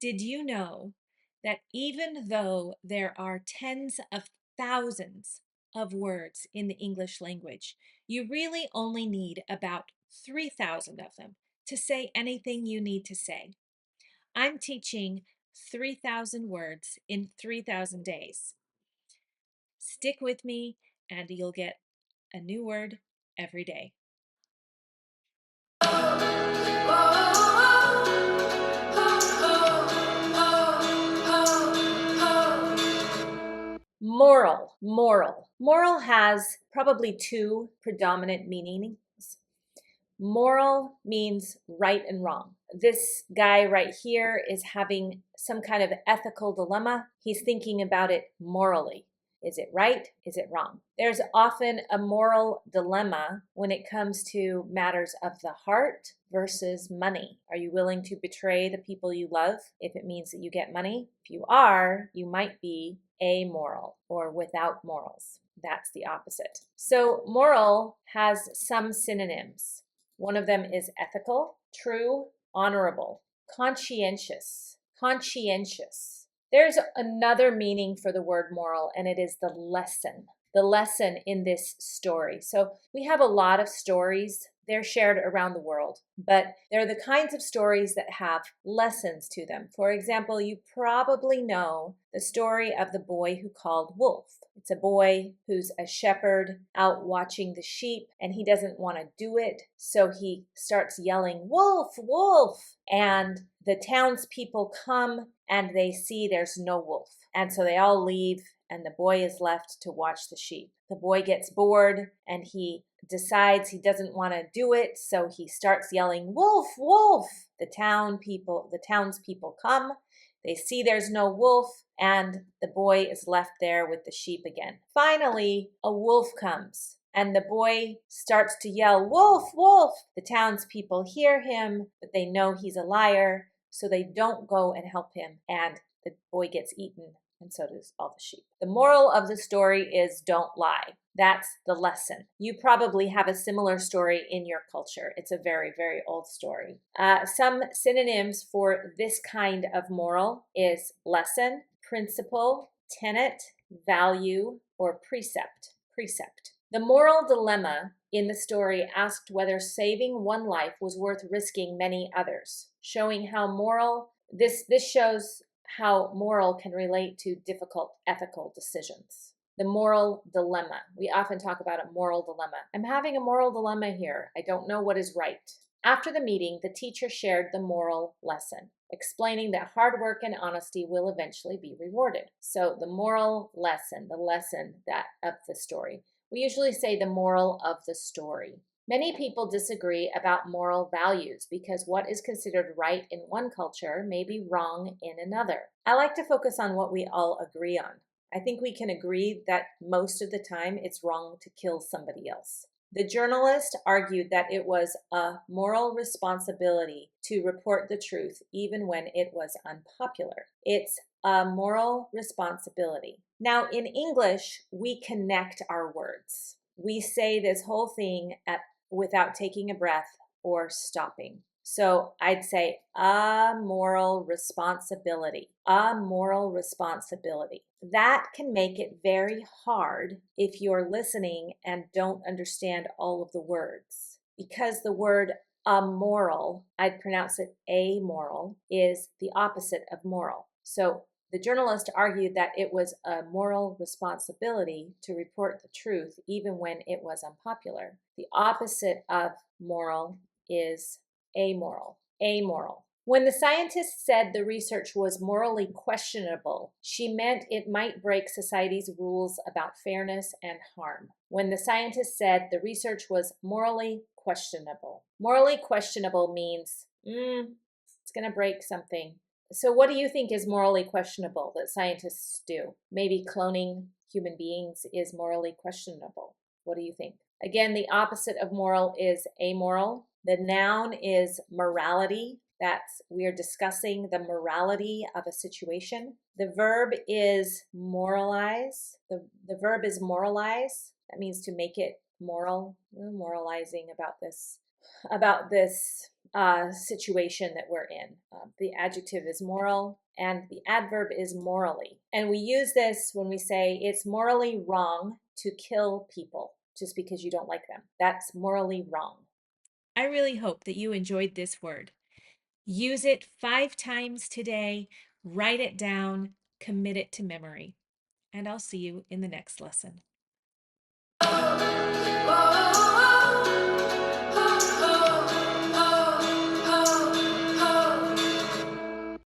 Did you know that even though there are tens of thousands of words in the English language, you really only need about 3,000 of them to say anything you need to say? I'm teaching 3,000 words in 3,000 days. Stick with me and you'll get a new word every day. Moral, moral. Moral has probably two predominant meanings. Moral means right and wrong. This guy right here is having some kind of ethical dilemma. He's thinking about it morally. Is it right? Is it wrong? There's often a moral dilemma when it comes to matters of the heart versus money. Are you willing to betray the people you love if it means that you get money? If you are, you might be amoral or without morals. That's the opposite. So moral has some synonyms. One of them is ethical, true, honorable, conscientious, conscientious. There's another meaning for the word moral, and it is the lesson in this story. So we have a lot of stories. They're shared around the world, but they're the kinds of stories that have lessons to them. For example, you probably know the story of the boy who called wolf. It's a boy who's a shepherd out watching the sheep, and he doesn't want to do it, so he starts yelling, "Wolf, wolf!" And the townspeople come and they see there's no wolf. And so they all leave, and the boy is left to watch the sheep. The boy gets bored and he decides he doesn't want to do it, so he starts yelling, "Wolf, wolf!" The townspeople come. They see there's no wolf, and the boy is left there with the sheep again. Finally, a wolf comes, and the boy starts to yell, "Wolf, wolf!" The townspeople hear him, but they know he's a liar, so they don't go and help him, and the boy gets eaten, and so does all the sheep. The moral of the story is don't lie. That's the lesson. You probably have a similar story in your culture. It's a very, very old story. Some synonyms for this kind of moral is lesson, principle, tenet, value, or precept. Precept. The moral dilemma in the story asked whether saving one life was worth risking many others, showing how moral this shows how moral can relate to difficult ethical decisions. The moral dilemma. We often talk about a moral dilemma. I'm having a moral dilemma here. I don't know what is right. After the meeting, the teacher shared the moral lesson, explaining that hard work and honesty will eventually be rewarded. So the moral lesson, the lesson that of the story. We usually say the moral of the story. Many people disagree about moral values because what is considered right in one culture may be wrong in another. I like to focus on what we all agree on. I think we can agree that most of the time it's wrong to kill somebody else. The journalist argued that it was a moral responsibility to report the truth even when it was unpopular. It's a moral responsibility. Now, in English, we connect our words. We say this whole thing without taking a breath or stopping. So I'd say a moral responsibility, a moral responsibility. That can make it very hard if you're listening and don't understand all of the words. Because the word amoral, I'd pronounce it amoral, is the opposite of moral. So the journalist argued that it was a moral responsibility to report the truth even when it was unpopular. The opposite of moral is amoral. Amoral. When the scientist said the research was morally questionable, she meant it might break society's rules about fairness and harm. When the scientist said the research was morally questionable. Morally questionable means, it's going to break something. So what do you think is morally questionable that scientists do? Maybe cloning human beings is morally questionable. What do you think? Again, the opposite of moral is amoral. The noun is morality. We are discussing the morality of a situation. The verb is moralize. The verb is moralize. That means to make it moral. We're moralizing about this situation that we're in. The adjective is moral and the adverb is morally. And we use this when we say it's morally wrong to kill people just because you don't like them. That's morally wrong. I really hope that you enjoyed this word. Use it 5 times today, write it down, commit it to memory, and I'll see you in the next lesson.